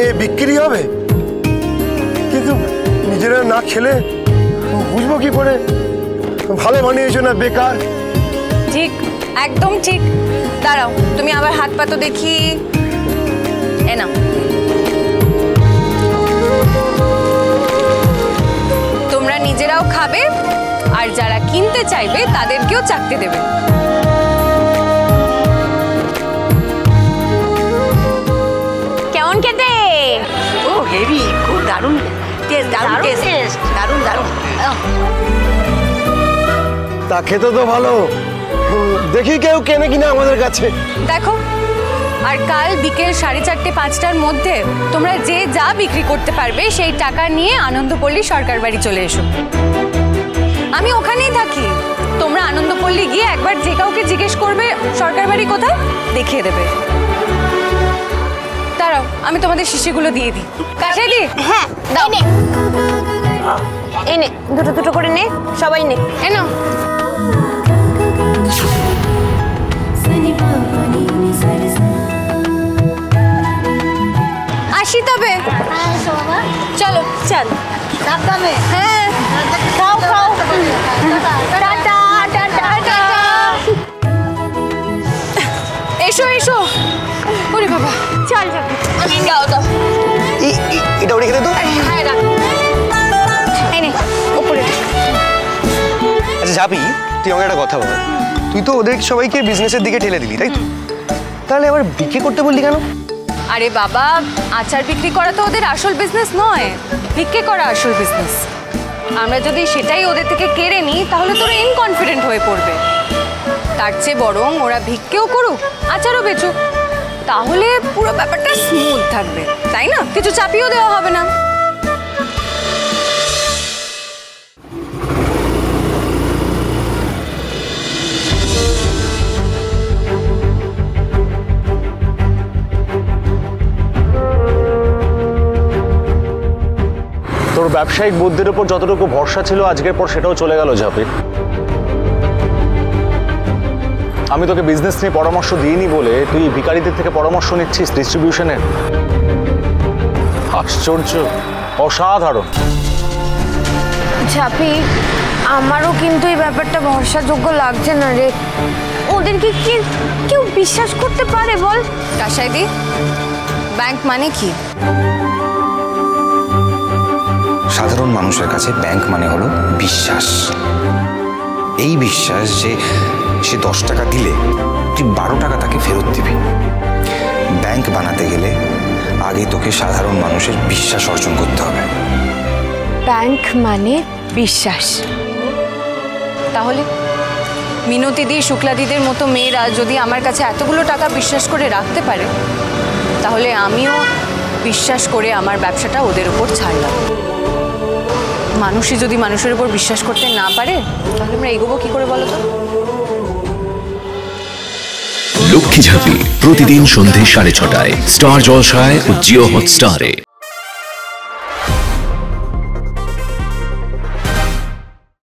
এ বিক্রি হবে, কিন্তু নিজেরা না খেলে বুঝবো কি করে ভালো বানিয়েছো না বেকার। ঠিক, একদম ঠিক। দাঁড়াও, তুমি আবার হাত পাতো দেখি। এ নাও, তোমরা নিজেরাও খাবে আর যারা কিনতে চাইবে তাদেরকেও চাকতে দেবে। কেমন খেতে? ও হেভি, খুব দারুণ টেস্ট, দারুণ টেস্ট, দারুণ দারুণ। তা খেতে তো ভালো, দেখি কেউ কেনে কিনা আমাদের কাছে। দেখো, আর কাল বিকেল 4:30 5টার মধ্যে তোমরা যে যা বিক্রি করতে পারবে সেই টাকা নিয়ে আনন্দপল্লী সরকার বাড়ি চলে এসো। আমি ওখানেই থাকি। তোমরা আনন্দপল্লী গিয়ে একবার যে কাউকে জিজ্ঞেস করবে সরকার বাড়ি কোথায়, দেখিয়ে দেবে। দাঁড়াও, আমি তোমাদের শিশিগুলো দিয়ে দিই। কাছে দি? হ্যাঁ, দাও। এই নে, দুটো দুটো করে নে, সবাই নে। এ নাও। আসি তবে। চলো, চল। সাবধানে। হ্যাঁ, খাও খাও। Tata tata. এসো এসো। ওরে বাবা, চল চল। গাও দাও। এটা রেখে দে তো। হ্যাঁ, রাখ। এই নে, উপরে। আচ্ছা ঝাপি, তুই আমাকে একটা কথা বল। তুই তো ওদের সবাইকে বিজনেসের দিকে ঠেলে দিলি, তাই তো? তাহলে আবার বিক্রি করতে বললি কেন? আরে বাবা, আচার বিক্রি করা তো ওদের আসল বিজনেস নয়, ভিক্ষে করা আসল বিজনেস। আমরা যদি সেটাই ওদের থেকে কেড়ে নিই তাহলে তোরা ইনকনফিডেন্ট হয়ে পড়বে। তার চেয়ে বরং ওরা ভিক্ষেও করুক, আচারও বেচুক, তাহলে পুরো ব্যাপারটা স্মুথ থাকবে, তাই না? কিছু চাপিয়েও দেওয়া হবে না। তোর ব্যবসায়িক বুদ্ধির উপর যতটুকু ভরসা ছিল আজকের পর সেটাও চলে গেল ঝাপি। আমি তোকে বিজনেস নিয়ে পরামর্শ দিইনি বলে তুই ভিখারিদের থেকে পরামর্শ নিচ্ছিস ডিস্ট্রিবিউশনের। আশ্চর্য, অসাধারণ। ঝাপি, আমারও কিন্তু এই ব্যাপারটা ভরসাযোগ্য লাগছে না রে। ওদেরকে কি কেউ বিশ্বাস করতে পারে বল? কাশাইদি, ব্যাংক মানে কি? সাধারণ মানুষের কাছে ব্যাংক মানে হলো বিশ্বাস। এই বিশ্বাস যে সে 10 টাকা দিলে তুই 12 টাকা তাকে ফেরত দিবি। ব্যাংক বানাতে গেলে আগে তোকে সাধারণ মানুষের বিশ্বাস অর্জন করতে হবে। ব্যাংক মানে বিশ্বাস। তাহলে মিনতিদি, শুক্লাদিদের মতো মেয়েরা যদি আমার কাছে এতগুলো টাকা বিশ্বাস করে রাখতে পারে, তাহলে আমিও বিশ্বাস করে আমার ব্যবসাটা ওদের উপর ছাড়লাম। মানুষই যদি মানুষের উপর বিশ্বাস করতে না পারে তাহলে আমরা এগোবো কি করে বলো তো? লক্ষ্মী ঝাঁপি প্রতিদিন সন্ধ্যে 6:30টায় স্টার জলসায় ও জিও হটস্টারে।